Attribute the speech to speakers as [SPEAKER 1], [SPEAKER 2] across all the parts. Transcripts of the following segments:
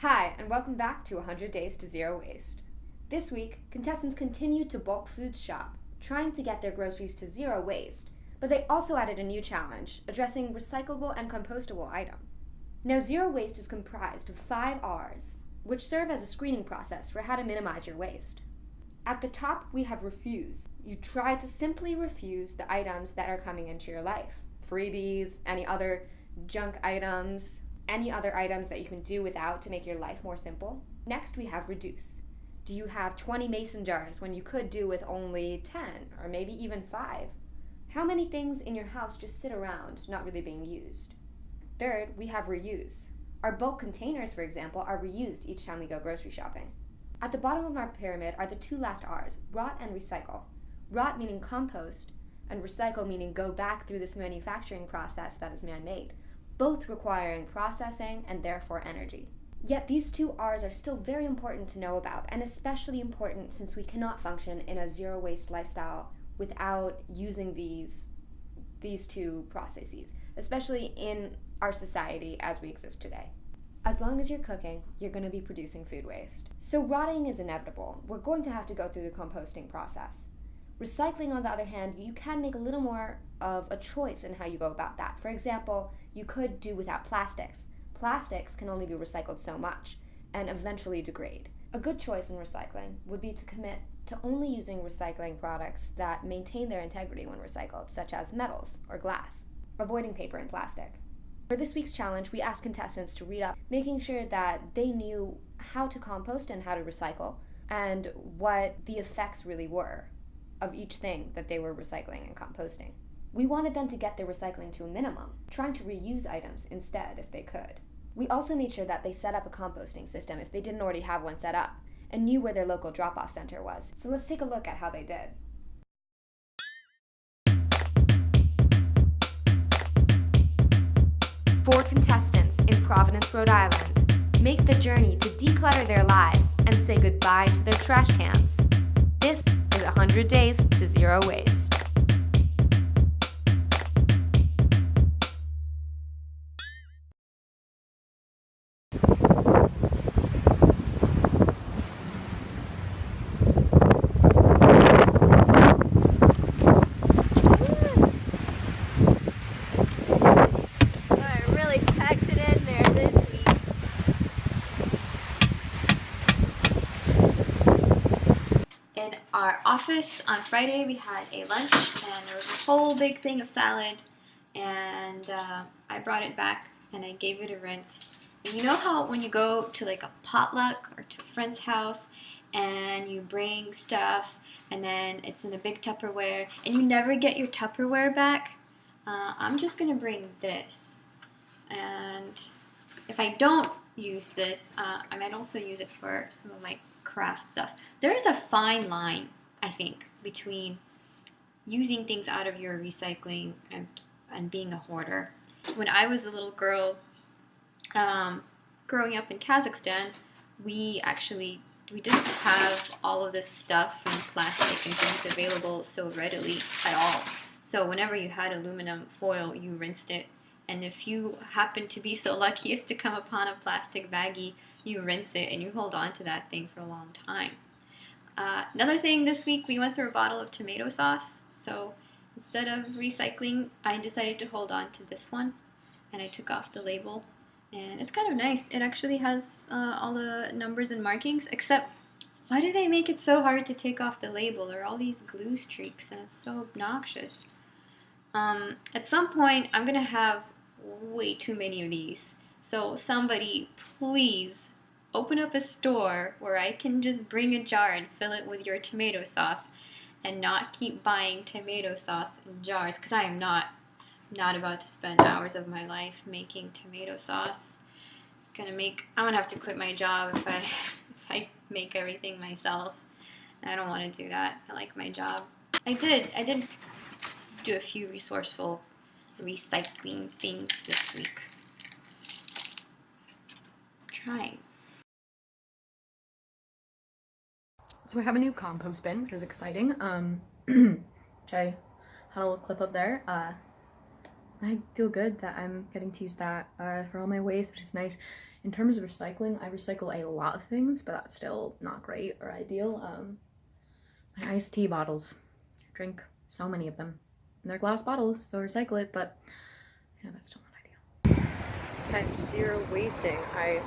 [SPEAKER 1] Hi, and welcome back to 100 Days to Zero Waste. This week, contestants continued to bulk foods shop, trying to get their groceries to zero waste, but they also added a new challenge, addressing recyclable and compostable items. Now, zero waste is comprised of 5 R's, which serve as a screening process for how to minimize your waste. At the top, we have refuse. You try to simply refuse the items that are coming into your life. Freebies, any other junk items, any other items that you can do without to make your life more simple. Next, we have reduce. Do you have 20 mason jars when you could do with only 10 or maybe even 5? How many things in your house just sit around not really being used? Third, we have reuse. Our bulk containers, for example, are reused each time we go grocery shopping. At the bottom of our pyramid are the two last R's, rot and recycle. Rot meaning compost, and recycle meaning go back through this manufacturing process that is man-made, both requiring processing and therefore energy. Yet these two R's are still very important to know about, and especially important since we cannot function in a zero-waste lifestyle without using these two processes, especially in our society as we exist today. As long as you're cooking, you're going to be producing food waste. So rotting is inevitable. We're going to have to go through the composting process. Recycling, on the other hand, you can make a little more of a choice in how you go about that. For example, you could do without plastics. Plastics can only be recycled so much and eventually degrade. A good choice in recycling would be to commit to only using recycling products that maintain their integrity when recycled, such as metals or glass, avoiding paper and plastic. For this week's challenge, we asked contestants to read up, making sure that they knew how to compost and how to recycle, and what the effects really were of each thing that they were recycling and composting. We wanted them to get their recycling to a minimum, trying to reuse items instead if they could. We also made sure that they set up a composting system if they didn't already have one set up, and knew where their local drop-off center was. So let's take a look at how they did. Four contestants in Providence, Rhode Island make the journey to declutter their lives and say goodbye to their trash cans. This is 100 Days to Zero Waste.
[SPEAKER 2] In our office on Friday, we had a lunch, and there was a whole big thing of salad, and I brought it back, and I gave it a rinse. And you know how when you go to like a potluck or to a friend's house, and you bring stuff, and then it's in a big Tupperware, and you never get your Tupperware back? I'm just going to bring this, and if I don't use this, I might also use it for some of my craft stuff. There is a fine line, I think, between using things out of your recycling and being a hoarder. When I was a little girl, growing up in Kazakhstan, we didn't have all of this stuff and plastic and things available so readily at all. So whenever you had aluminum foil, you rinsed it. And if you happen to be so lucky as to come upon a plastic baggie, you rinse it and you hold on to that thing for a long time. Another thing this week, we went through a bottle of tomato sauce. So instead of recycling, I decided to hold on to this one, and I took off the label. And it's kind of nice. It actually has all the numbers and markings, except why do they make it so hard to take off the label? There are all these glue streaks, and it's so obnoxious. At some point, I'm going to have way too many of these. So somebody, please open up a store where I can just bring a jar and fill it with your tomato sauce and not keep buying tomato sauce in jars, because I am not about to spend hours of my life making tomato sauce. I'm gonna have to quit my job if I make everything myself. I don't want to do that. I like my job. I did do a few resourceful recycling things this week. Trying.
[SPEAKER 3] So I have a new compost bin, which is exciting. Which I had a little clip up there. I feel good that I'm getting to use that for all my waste, which is nice. In terms of recycling, I recycle a lot of things, but that's still not great or ideal. My iced tea bottles, I drink so many of them. And they're glass bottles, so recycle it, but you know, that's still not ideal. Okay, zero wasting. I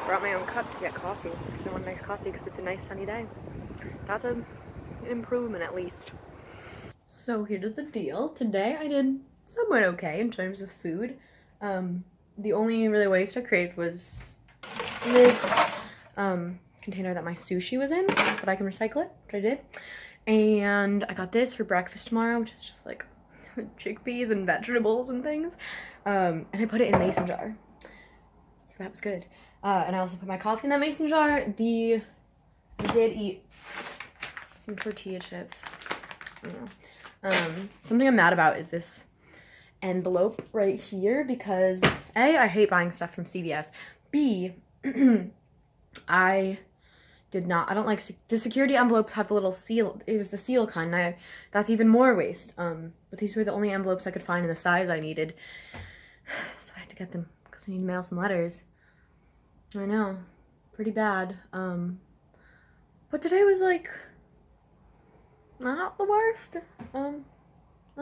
[SPEAKER 3] brought my own cup to get coffee because I want a nice coffee because it's a nice sunny day. That's an improvement at least. So here's the deal. Today I did somewhat okay in terms of food. The only really waste I created was this container that my sushi was in, but I can recycle it, which I did. And I got this for breakfast tomorrow, which is just like chickpeas and vegetables and things. And I put it in a mason jar. So that was good. And I also put my coffee in that mason jar. I did eat some tortilla chips. Something I'm mad about is this envelope right here because A, I hate buying stuff from CVS. B, I don't like the security envelopes have the little seal. It was the seal kind. That's even more waste. But these were the only envelopes I could find in the size I needed. So I had to get them because I need to mail some letters. I know, pretty bad. But today was like not the worst. I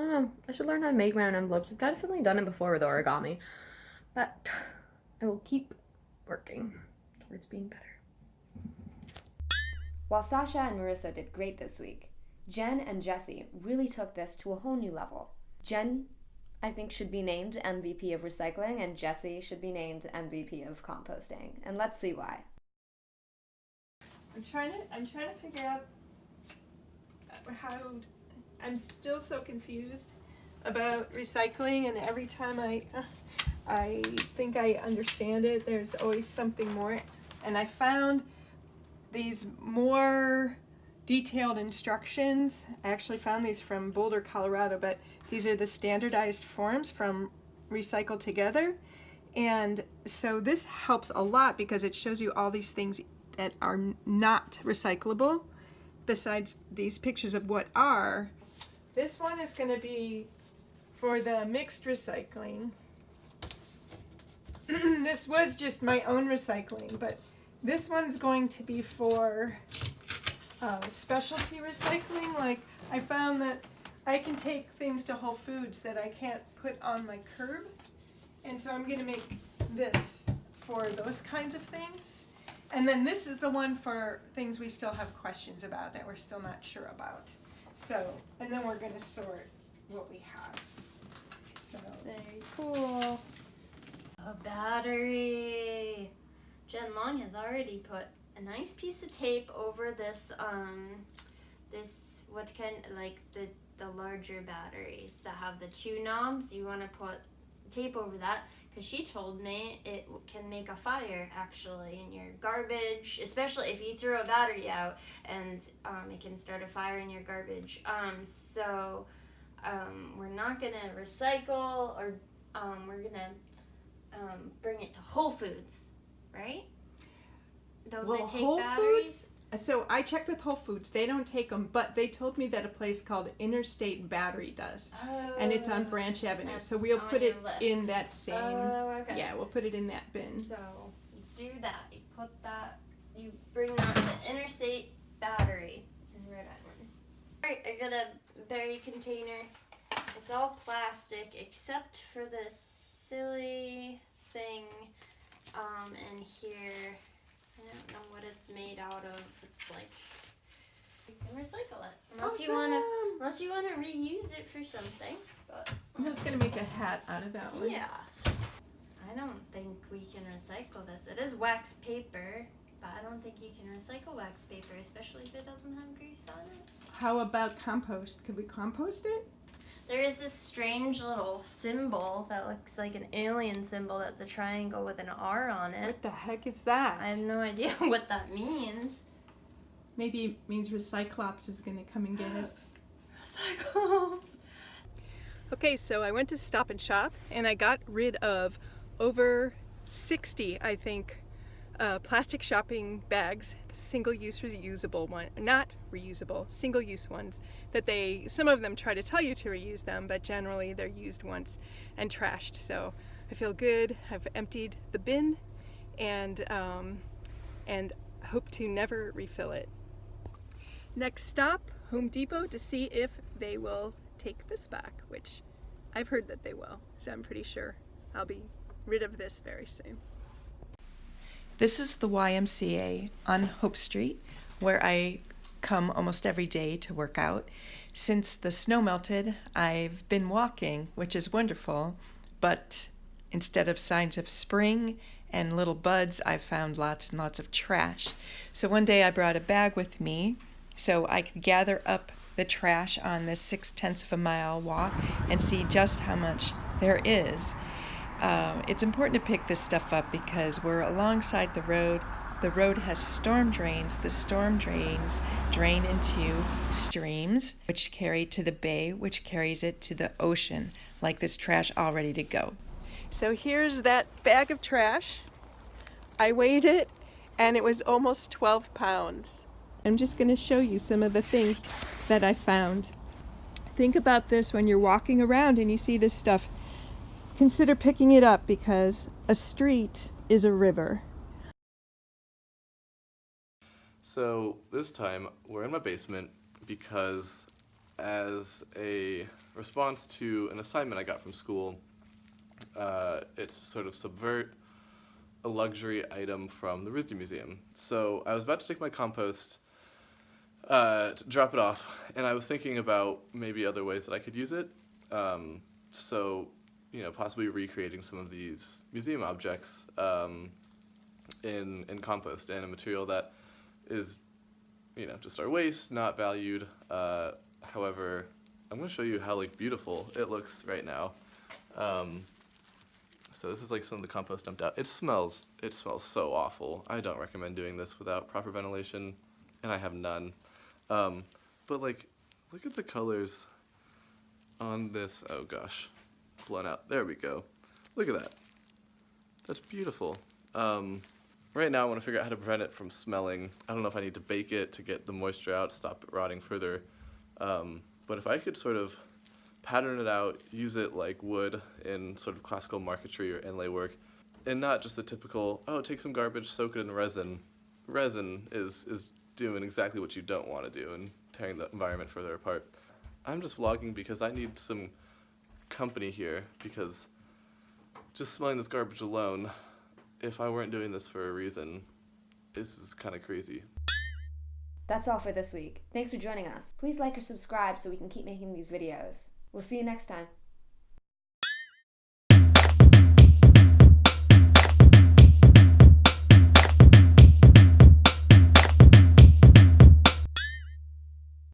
[SPEAKER 3] don't know. I should learn how to make my own envelopes. I've definitely done it before with origami, but I will keep working towards being better.
[SPEAKER 1] While Sasha and Marissa did great this week, Jen and Jessie really took this to a whole new level. Jen, I think, should be named MVP of recycling, and Jessie should be named MVP of composting. And let's see why.
[SPEAKER 4] I'm trying to figure out how. I'm still so confused about recycling, and every time I think I understand it, there's always something more. And I found these more detailed instructions. I actually found these from Boulder, Colorado, but these are the standardized forms from Recycle Together. And so this helps a lot because it shows you all these things that are not recyclable besides these pictures of what are. This one is going to be for the mixed recycling. This was just my own recycling, but this one's going to be for specialty recycling. Like, I found that I can take things to Whole Foods that I can't put on my curb, and so I'm going to make this for those kinds of things. And then this is the one for things we still have questions about that we're still not sure about. So, and then we're going to sort what we have. So, very cool.
[SPEAKER 5] A battery. Jen Long has already put a nice piece of tape over this what kind, like the larger batteries that have the two knobs. You want to put tape over that because she told me it can make a fire actually in your garbage, especially if you throw a battery out, and it can start a fire in your garbage. So we're not gonna recycle, or we're gonna bring it to Whole Foods, right? Don't they take
[SPEAKER 4] Whole
[SPEAKER 5] batteries?
[SPEAKER 4] Foods? So I checked with Whole Foods. They don't take them, but they told me that a place called Interstate Battery does.
[SPEAKER 5] Oh,
[SPEAKER 4] And it's on Branch Avenue.
[SPEAKER 5] that's
[SPEAKER 4] So we'll
[SPEAKER 5] on
[SPEAKER 4] put
[SPEAKER 5] your
[SPEAKER 4] it
[SPEAKER 5] list.
[SPEAKER 4] in that same,
[SPEAKER 5] Oh, okay.
[SPEAKER 4] yeah, we'll put it in that bin.
[SPEAKER 5] So you do that. You put that. You bring that to Interstate Battery in Rhode Island. All right, I got a berry container. It's all plastic except for this silly thing in here. I don't know what it's made out of. It's like you can recycle it unless you wanna reuse it for something. But
[SPEAKER 4] I'm just gonna make a hat out of that one.
[SPEAKER 5] yeah, I don't think we can recycle this. It is wax paper, but I don't think you can recycle wax paper, especially if it doesn't have grease on it.
[SPEAKER 4] How about compost? Could we compost it?
[SPEAKER 5] There is this strange little symbol that looks like an alien symbol that's a triangle with an R on it.
[SPEAKER 4] What the heck is that?
[SPEAKER 5] I have no idea what that means.
[SPEAKER 4] Maybe it means Recyclops is gonna come and get us.
[SPEAKER 5] Recycles.
[SPEAKER 4] Okay, so I went to Stop and Shop and I got rid of over 60, I think, plastic shopping bags, single-use reusable one, not reusable, single-use ones, that some of them try to tell you to reuse them, but generally they're used once and trashed. So I feel good. I've emptied the bin and hope to never refill it. Next stop, Home Depot, to see if they will take this back, which I've heard that they will, so I'm pretty sure I'll be rid of this very soon.
[SPEAKER 6] This is the YMCA on Hope Street, where I come almost every day to work out. Since the snow melted, I've been walking, which is wonderful, but instead of signs of spring and little buds, I've found lots and lots of trash. So one day I brought a bag with me so I could gather up the trash on this 0.6 of a mile walk and see just how much there is. It's important to pick this stuff up because we're alongside the road. The road has storm drains. The storm drains drain into streams, which carry to the bay, which carries it to the ocean, like this trash all ready to go.
[SPEAKER 4] So here's that bag of trash. I weighed it and it was almost 12 pounds. I'm just going to show you some of the things that I found. Think about this when you're walking around and you see this stuff. Consider picking it up because a street is a river.
[SPEAKER 7] So this time we're in my basement because as a response to an assignment I got from school, it's sort of subvert a luxury item from the RISD Museum. So I was about to take my compost to drop it off, and I was thinking about maybe other ways that I could use it. So, possibly recreating some of these museum objects in compost, and a material that is, just our waste, not valued. However, I'm going to show you how beautiful it looks right now. So this is some of the compost dumped out. It smells so awful. I don't recommend doing this without proper ventilation, and I have none. But look at the colors on this. Oh gosh, blown out. There we go. Look at that. That's beautiful. Right now I want to figure out how to prevent it from smelling. I don't know if I need to bake it to get the moisture out, stop it rotting further. But if I could sort of pattern it out, use it like wood in sort of classical marquetry or inlay work, and not just the typical, take some garbage, soak it in resin. Resin is doing exactly what you don't want to do and tearing the environment further apart. I'm just vlogging because I need some company here, because just smelling this garbage alone, if I weren't doing this for a reason, this is kind of crazy.
[SPEAKER 1] That's all for this week. Thanks for joining us. Please like or subscribe so we can keep making these videos. We'll see you next time.